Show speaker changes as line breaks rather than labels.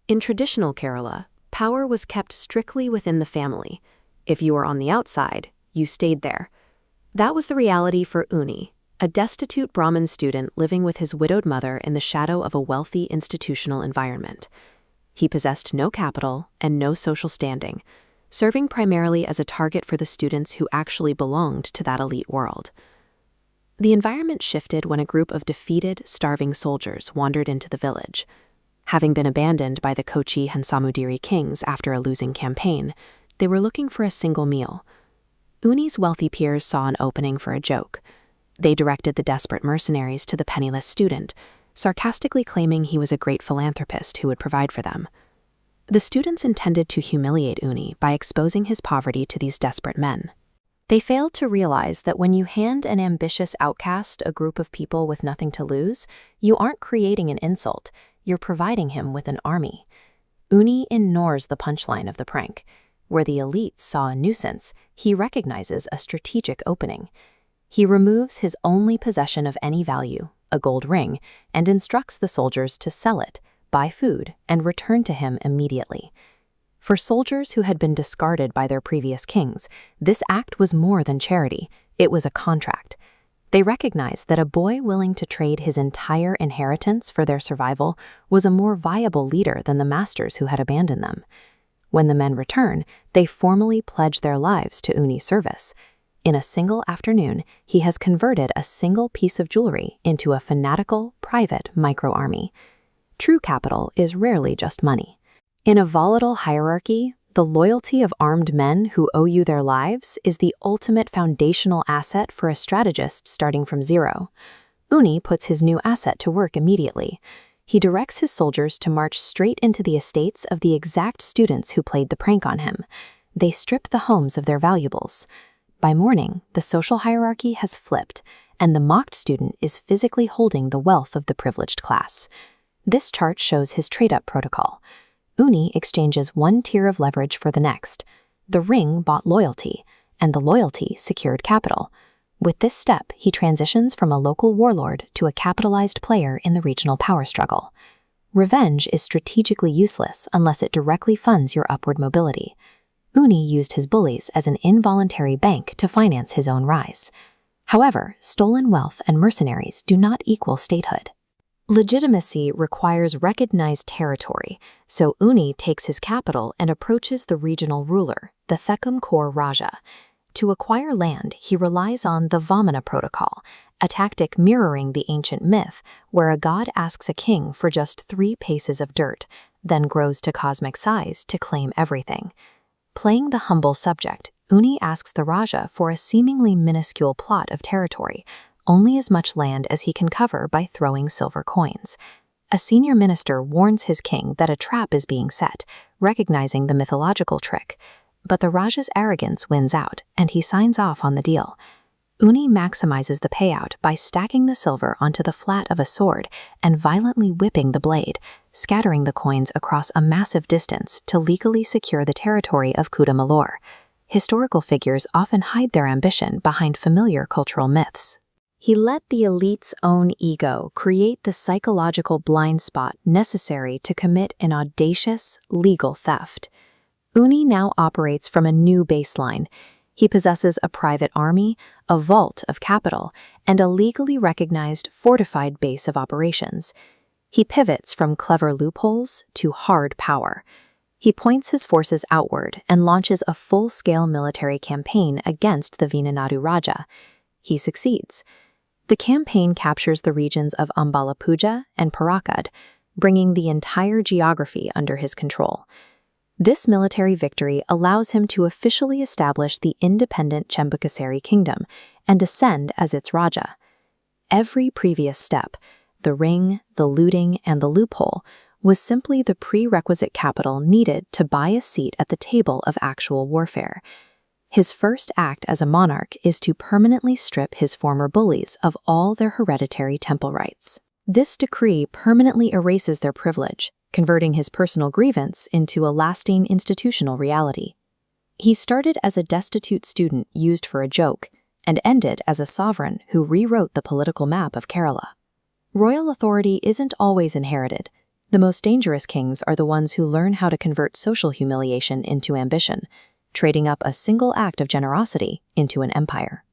In traditional Kerala, power was kept strictly within the family. If you were on the outside, you stayed there. That was the reality for Uni, a destitute Brahmin student living with his widowed mother in the shadow of a wealthy institutional environment. He possessed no capital and no social standing, serving primarily as a target for the students who actually belonged to that elite world. The environment shifted when a group of defeated, starving soldiers wandered into the village. Having been abandoned by the Kochi and Samudiri kings after a losing campaign, they were looking for a single meal. Uni's wealthy peers saw an opening for a joke. They directed the desperate mercenaries to the penniless student, sarcastically claiming he was a great philanthropist who would provide for them. The students intended to humiliate Uni by exposing his poverty to these desperate men. They failed to realize that when you hand an ambitious outcast a group of people with nothing to lose, you aren't creating an insult, you're providing him with an army. Uni ignores the punchline of the prank. Where the elites saw a nuisance, he recognizes a strategic opening. He removes his only possession of any value, a gold ring, and instructs the soldiers to sell it, buy food, and return to him immediately. For soldiers who had been discarded by their previous kings, this act was more than charity, it was a contract. They recognized that a boy willing to trade his entire inheritance for their survival was a more viable leader than the masters who had abandoned them. When the men return, they formally pledge their lives to Uni's service. In a single afternoon, he has converted a single piece of jewelry into a fanatical, private micro-army. True capital is rarely just money. In a volatile hierarchy, the loyalty of armed men who owe you their lives is the ultimate foundational asset for a strategist starting from zero. Uni puts his new asset to work immediately. He directs his soldiers to march straight into the estates of the exact students who played the prank on him. They strip the homes of their valuables. By morning, the social hierarchy has flipped, and the mocked student is physically holding the wealth of the privileged class. This chart shows his trade-up protocol. Uni exchanges one tier of leverage for the next. The ring bought loyalty, and the loyalty secured capital. With this step, he transitions from a local warlord to a capitalized player in the regional power struggle. Revenge is strategically useless unless it directly funds your upward mobility. Uni used his bullies as an involuntary bank to finance his own rise. However, stolen wealth and mercenaries do not equal statehood. Legitimacy requires recognized territory, so Uni takes his capital and approaches the regional ruler, the Thekkum Kor Raja. To acquire land, he relies on the Vamana protocol, a tactic mirroring the ancient myth where a god asks a king for just 3 paces of dirt, then grows to cosmic size to claim everything. Playing the humble subject, Uni asks the Raja for a seemingly minuscule plot of territory, only as much land as he can cover by throwing silver coins. A senior minister warns his king that a trap is being set, recognizing the mythological trick. But the Raja's arrogance wins out, and he signs off on the deal. Uni maximizes the payout by stacking the silver onto the flat of a sword and violently whipping the blade, scattering the coins across a massive distance to legally secure the territory of Kudamalur. Historical figures often hide their ambition behind familiar cultural myths. He let the elite's own ego create the psychological blind spot necessary to commit an audacious, legal theft. Uni now operates from a new baseline. He possesses a private army, a vault of capital, and a legally recognized fortified base of operations. He pivots from clever loopholes to hard power. He points his forces outward and launches a full-scale military campaign against the Venanadu Raja. He succeeds. The campaign captures the regions of Ambalapuja and Parakad, bringing the entire geography under his control. This military victory allows him to officially establish the independent Chembakassery kingdom and ascend as its Raja. Every previous step, the ring, the looting, and the loophole, was simply the prerequisite capital needed to buy a seat at the table of actual warfare. His first act as a monarch is to permanently strip his former bullies of all their hereditary temple rights. This decree permanently erases their privilege, converting his personal grievance into a lasting institutional reality. He started as a destitute student used for a joke, and ended as a sovereign who rewrote the political map of Kerala. Royal authority isn't always inherited. The most dangerous kings are the ones who learn how to convert social humiliation into ambition, trading up a single act of generosity into an empire.